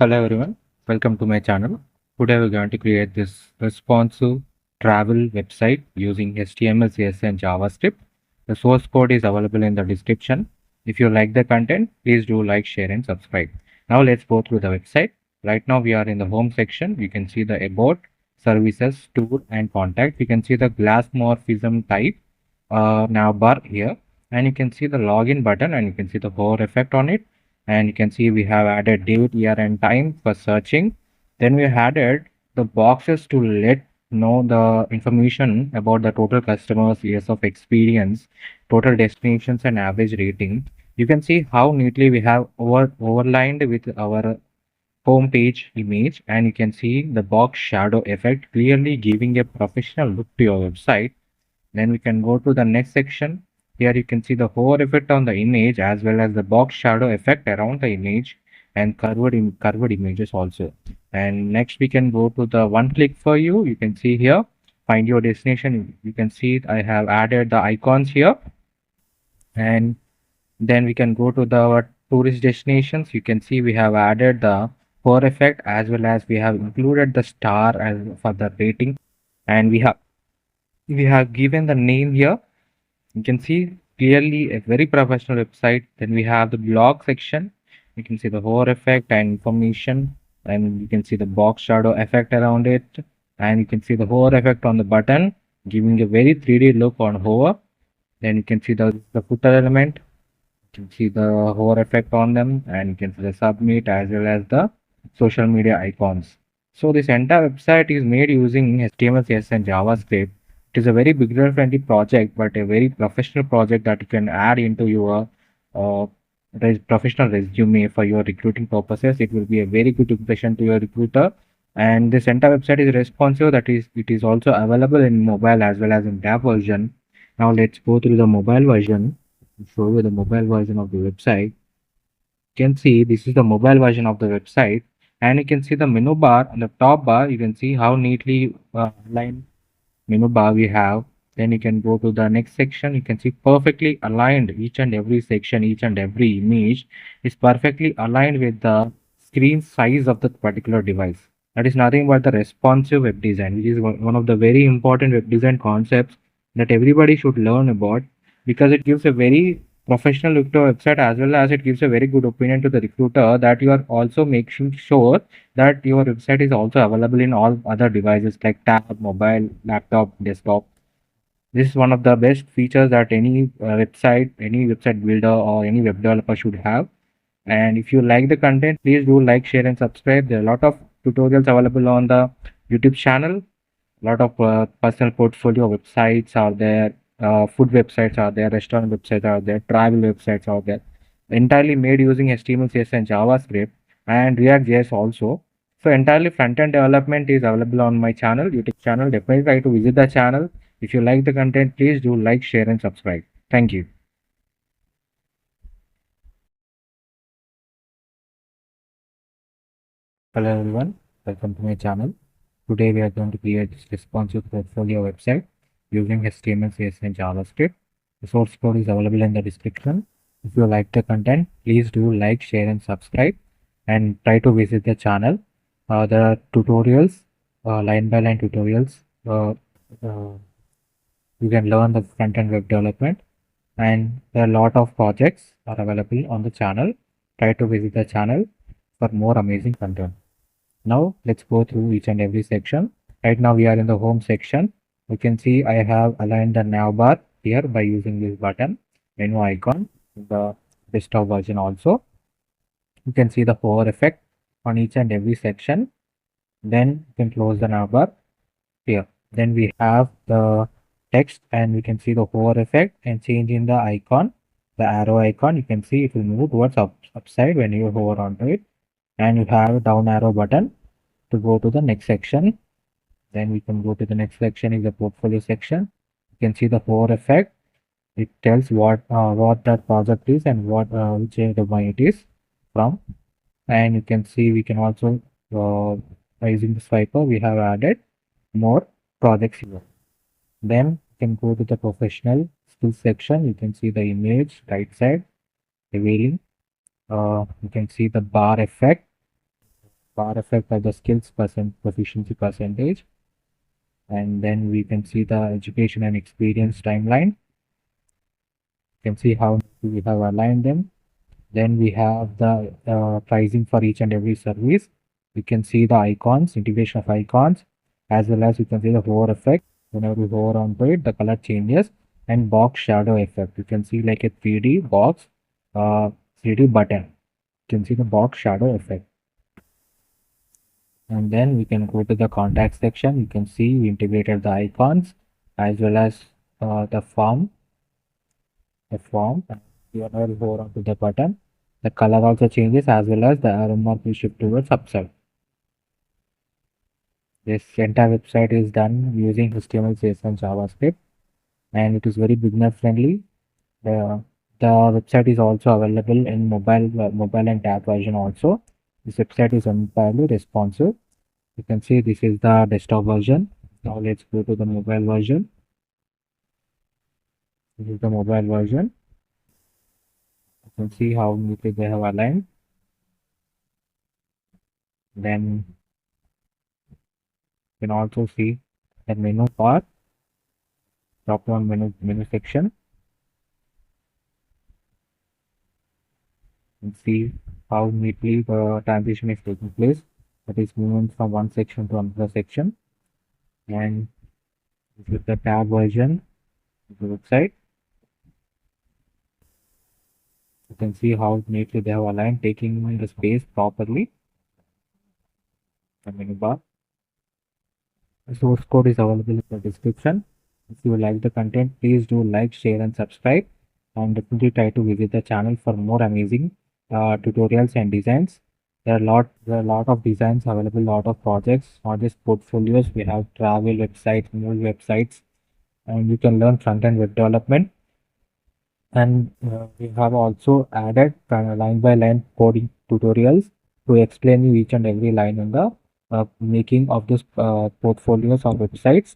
Hello everyone, welcome to my channel. Today we're going to create this responsive travel website using HTML, CSS and JavaScript. The source code is available in the description. If you like the content, please do like, share and subscribe. Now let's go through the website. Right now we are in the home section. You can see the about, services, tour and contact. You can see the glass morphism type navbar here, and you can see the login button, and you can see the hover effect on it, and you can see we have added date, year and time for searching. Then we added the boxes to let know the information about the total customers, years of experience, total destinations and average rating. You can see how neatly we have overlined with our home page image, and you can see the box shadow effect clearly giving a professional look to your website. Then we can go to the next section. Here you can see the hover effect on the image as well as the box shadow effect around the image and curved images also. And next we can go to the one click for you. You can see here, find your destination. You can see I have added the icons here, and then we can go to the tourist destinations. You can see we have added the hover effect as well as we have included the star as for the rating, and we have given the name here. You can see clearly a very professional website. Then we have the blog section. You can see the hover effect and information, and you can see the box shadow effect around it, and you can see the hover effect on the button, giving a very 3D look on hover. Then you can see the footer element. You can see the hover effect on them, and you can see the submit as well as the social media icons. So this entire website is made using HTML, CSS and JavaScript. It is a very beginner friendly project, but a very professional project that you can add into your uh, professional resume for your recruiting purposes. It will be a very good impression to your recruiter. And this entire website is responsive. That is, it is also available in mobile as well as in tab version. Now let's go through the mobile version. Show you the mobile version of the website. You can see this is the mobile version of the website, and you can see the menu bar on the top bar. You can see how neatly aligned menu bar we have. Then you can go to the next section. You can see perfectly aligned each and every section, each and every image is perfectly aligned with the screen size of the particular device. That is nothing but the responsive web design, which is one of the very important web design concepts that everybody should learn about, because it gives a very professional look to a website as well as it gives a very good opinion to the recruiter that you are also making sure that your website is also available in all other devices like tab, mobile, laptop, desktop. This is one of the best features that any website builder or any web developer should have. And if you like the content, please do like, share and subscribe. There are a lot of tutorials available on the YouTube channel. A lot of personal portfolio websites are there, food websites are there, restaurant websites are there, travel websites are there, entirely made using HTML, CSS and JavaScript and React JS also. So entirely front-end development is available on my channel, YouTube channel. Definitely try to visit the channel. If you like the content, please do like, share and subscribe. Thank you. Hello everyone, welcome to my channel. Today we are going to create this responsive portfolio website using HTML, CSS and JavaScript. The source code is available in the description. If you like the content, please do like, share and subscribe, and try to visit the channel. There are tutorials, line by line tutorials. Uh, you can learn the front-end web development, and there are a lot of projects are available on the channel. Try to visit the channel for more amazing content. Now let's go through each and every section. Right now we are in the home section. You can see I have aligned the navbar here by using this button, menu icon, the desktop version also. You can see the hover effect on each and every section. Then you can close the navbar here. Then we have the text, and we can see the hover effect and change in the icon, the arrow icon. You can see it will move towards upside when you hover onto it, and you have a down arrow button to go to the next section. Then we can go to the next section is the portfolio section. You can see the hover effect. It tells what that project is and which domain it is from. And you can see we can also by using the swiper we have added more projects here. Then you can go to the professional skills section. You can see the image right side revealing. You can see the bar effect. bar effect of the skills proficiency percentage, and then we can see the education and experience timeline. You can see how we have aligned them. Then we have the pricing for each and every service. We can see the icons, integration of icons, as well as you can see the hover effect. Whenever we hover onto it, the color changes, and box shadow effect. You can see like a 3D box, 3D button. You can see the box shadow effect. And then we can go to the contact section. You can see we integrated the icons as well as the form. Whenever we hover onto the button, the color also changes as well as the arrow mark will shift towards upside. This entire website is done using HTML, CSS, and JavaScript, and it is very beginner friendly. The website is also available in mobile and tab version also. This website is entirely responsive. You can see this is the desktop version. Now let's go to the mobile version. This is the mobile version. You can see how neatly they have aligned. Then you can also see the menu bar, drop down menu section, and see how neatly the transition is taking place. That is moving from one section to another section. And this is the tab version of the website. You can see how neatly they have aligned, taking the space properly. The menu bar. The source code is available in the description. If you like the content, please do like, share, and subscribe. And definitely try to visit the channel for more amazing tutorials and designs. There are a lot of designs available, lot of projects, not just portfolios. We have travel websites, movie websites, and you can learn front-end web development. And we have also added line by line coding tutorials to explain you each and every line in the making of this portfolios or websites.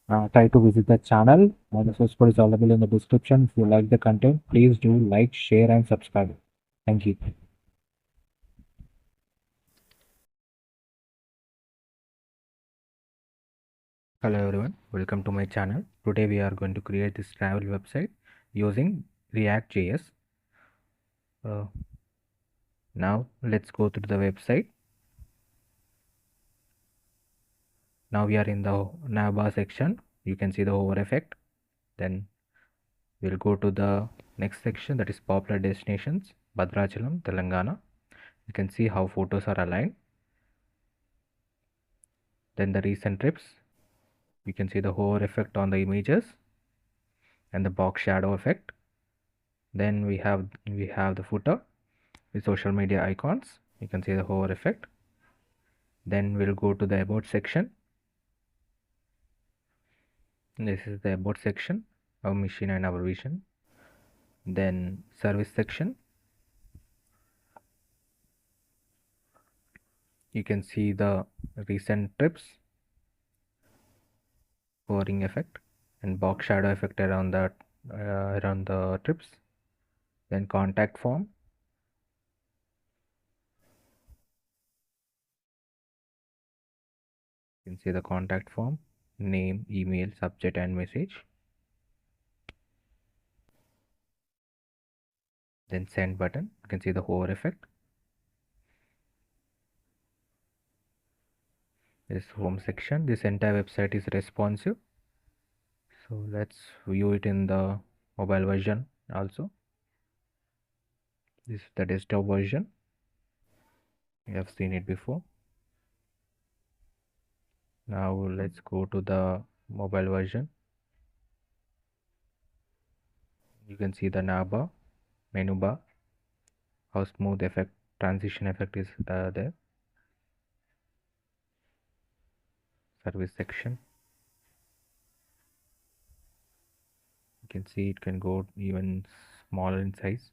Try to visit the channel. The source code is available in the description. If you like the content, please do like, share, and subscribe. Thank you. Hello everyone, welcome to my channel. Today we are going to create this travel website using React.js. Now let's go to the website. Now we are in the navbar section. You can see the hover effect. Then we'll go to the next section, that is popular destinations, Bhadrachalam, Telangana. You can see how photos are aligned. Then the recent trips. You can see the hover effect on the images and the box shadow effect. Then we have the footer with social media icons. You can see the hover effect. Then we'll go to the about section. This is the about section, our mission and our vision. Then service section. You can see the recent trips, hovering effect, and box shadow effect around the trips. Then contact form. You can see the contact form, name, email, subject, and message. Then send button. You can see the hover effect. This home section. This entire website is responsive. So let's view it in the mobile version also. This is the desktop version. We have seen it before. Now let's go to the mobile version. You can see the navbar, menu bar, how smooth effect, transition effect is there. Service section. You can see it can go even smaller in size.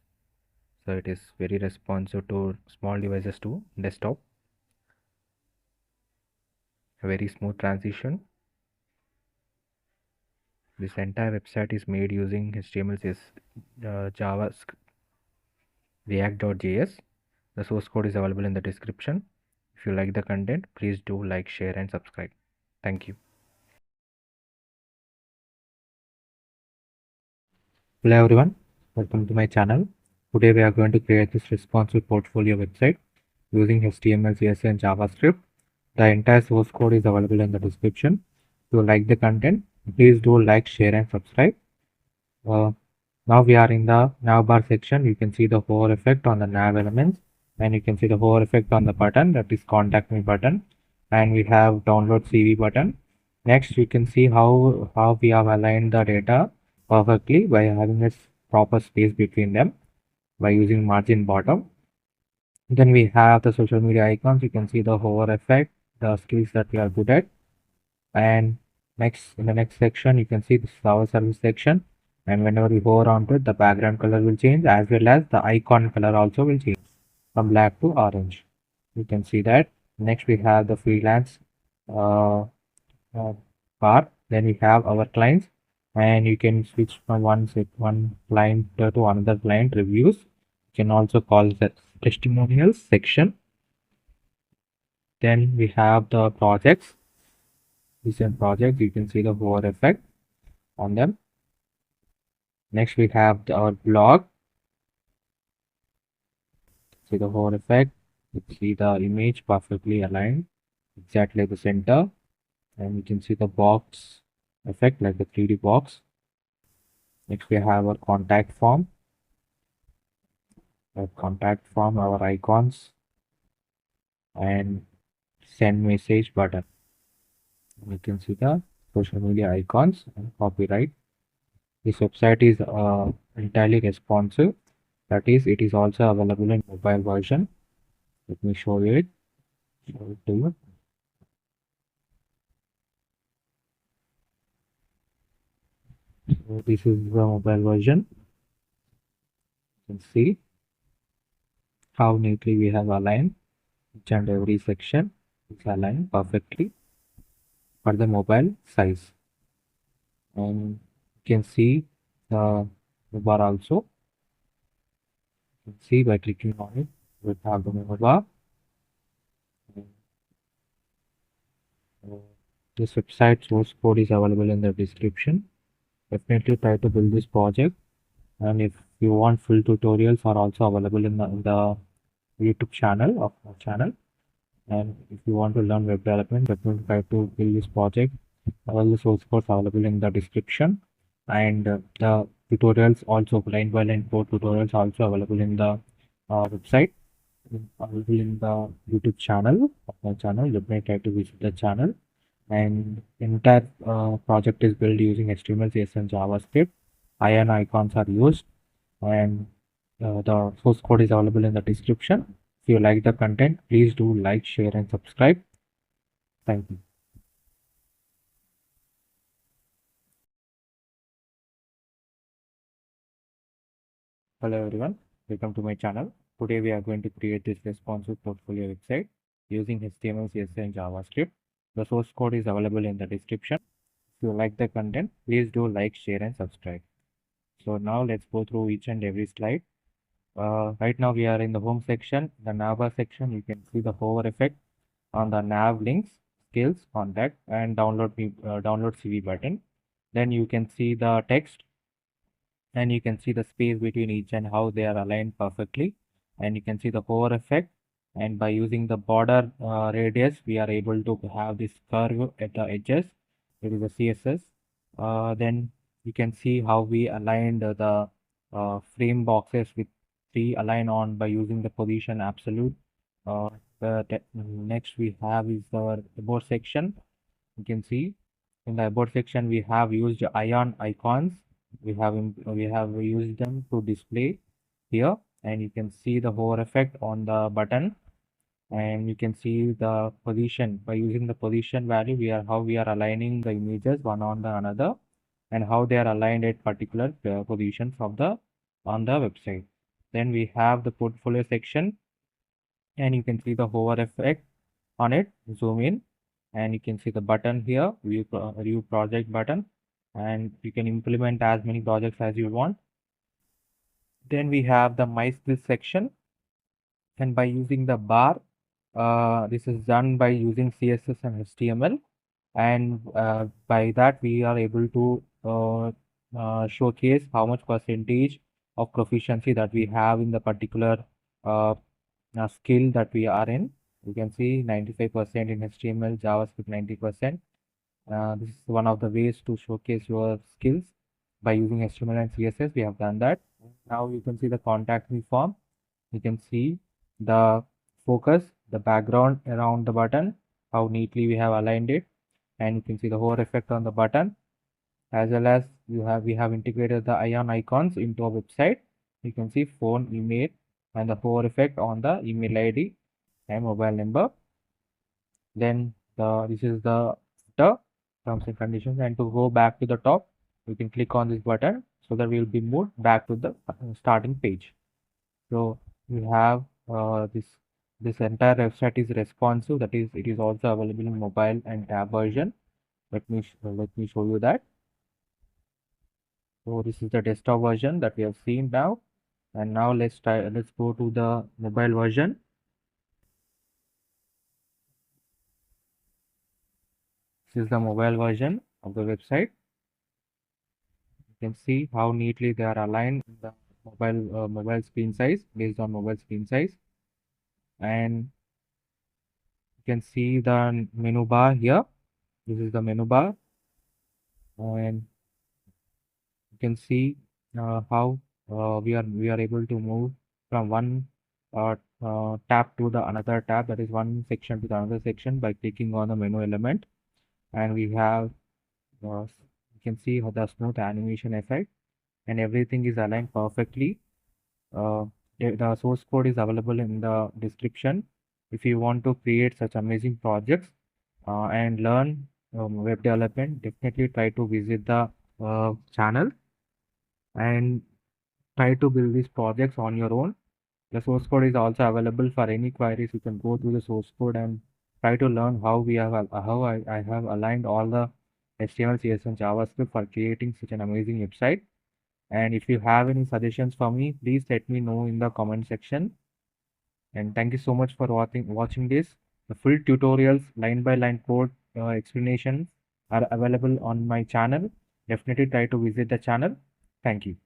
So it is very responsive to small devices to desktop. A very smooth transition. This entire website is made using HTML, CSS, JavaScript, React.js. The source code is available in the description. If you like the content, please do like, share, and subscribe. Thank you. Hello everyone, welcome to my channel. Today we are going to create this responsive portfolio website using HTML, CSS, and JavaScript. The entire source code is available in the description. If you like the content, please do like, share, and subscribe. Now we are in the nav bar section. You can see the hover effect on the nav elements, and you can see the hover effect on the button, that is contact me button, and we have download CV button. Next you can see how we have aligned the data perfectly by having a proper space between them by using margin bottom. Then we have the social media icons. You can see the hover effect, the skills that we are good at. And next, in the next section, you can see this is our service section, and whenever we hover onto it, the background color will change, as well as the icon color also will change from black to orange. You can see that. Next we have the freelance uh, bar. Then we have our clients, and you can switch from one client to another client reviews. You can also call the testimonials section. Then we have the projects. Recent projects, you can see the hover effect on them. Next we have our blog. See the hover effect. You see the image perfectly aligned, exactly at the center, and you can see the box effect like the 3D box. Next we have our contact form. Our icons, and send message button. You can see the social media icons and copyright. This website is entirely responsive. That is, it is also available in mobile version. Let me show it. Show it to you. So this is the mobile version. You can see how neatly we have aligned each and every section. It's aligned perfectly for the mobile size. And you can see the bar also. You can see by clicking on it, we have the menu bar. This website source code is available in the description. Definitely try to build this project, and if you want full tutorials are also available in the YouTube channel of our channel. And if you want to learn web development, definitely try to build this project. All the source codes available in the description, and the tutorials also line by line code tutorials also available in the website, available in the YouTube channel of my channel. Definitely try to visit the channel. And entire project is built using HTML, CSS, and JavaScript. Iron icons are used, and the source code is available in the description. If you like the content, please do like, share, and subscribe. Thank you. Hello everyone, welcome to my channel. Today we are going to create this responsive portfolio website using HTML, CSS, and JavaScript. The source code is available in the description. If you like the content, please do like, share, and subscribe. So now let's go through each and every slide. Right now we are in the home section, the navbar section. You can see the hover effect on the nav links, skills, contact, and download CV button. Then you can see the text, and you can see the space between each and how they are aligned perfectly. And you can see the hover effect, and by using the border radius, we are able to have this curve at the edges. It is a CSS. Then you can see how we aligned the frame boxes with three align on by using the position absolute. Next we have is our about section. You can see in the about section we have used ion icons. We have used them to display here, and you can see the hover effect on the button, and you can see the position. By using the position value, how we are aligning the images one on the another, and how they are aligned at particular positions of the on the website. Then we have the portfolio section, and you can see the hover effect on it. Zoom in, and you can see the button here, view project button, and you can implement as many projects as you want. Then we have the my skills section, and by using the bar, This is done by using CSS and HTML, and by that we are able to showcase how much percentage of proficiency that we have in the particular uh, skill that we are in. You can see 95% in HTML, JavaScript 90%. This is one of the ways to showcase your skills by using HTML and CSS. We have done that. Now you can see the contact me form. You can see the focus, the background around the button, how neatly we have aligned it, and you can see the hover effect on the button, as well as we have integrated the ion icons into our website. You can see phone, email, and the hover effect on the email ID and mobile number. Then this is the terms and conditions, and to go back to the top, you can click on this button so that we will be moved back to the starting page. So we have this entire website is responsive, that is it is also available in mobile and tab version. Let me show you that. So this is the desktop version that we have seen now, and now let's go to the mobile version. This is the mobile version of the website. You can see how neatly they are aligned in the mobile screen size, based on mobile screen size, and you can see the menu bar here. This is the menu bar, and you can see how we are able to move from one tab to the another tab, that is one section to the another section, by clicking on the menu element. And we have you can see how the smooth animation effect, and everything is aligned perfectly. The source code is available in the description. If you want to create such amazing projects and learn web development, definitely try to visit the channel and try to build these projects on your own. The source code is also available for any queries. You can go through the source code and try to learn how I have aligned all the HTML, CSS, and JavaScript for creating such an amazing website. And if you have any suggestions for me, please let me know in the comment section. And thank you so much for watching this. The full tutorials, line by line code explanations are available on my channel. Definitely try to visit the channel. Thank you.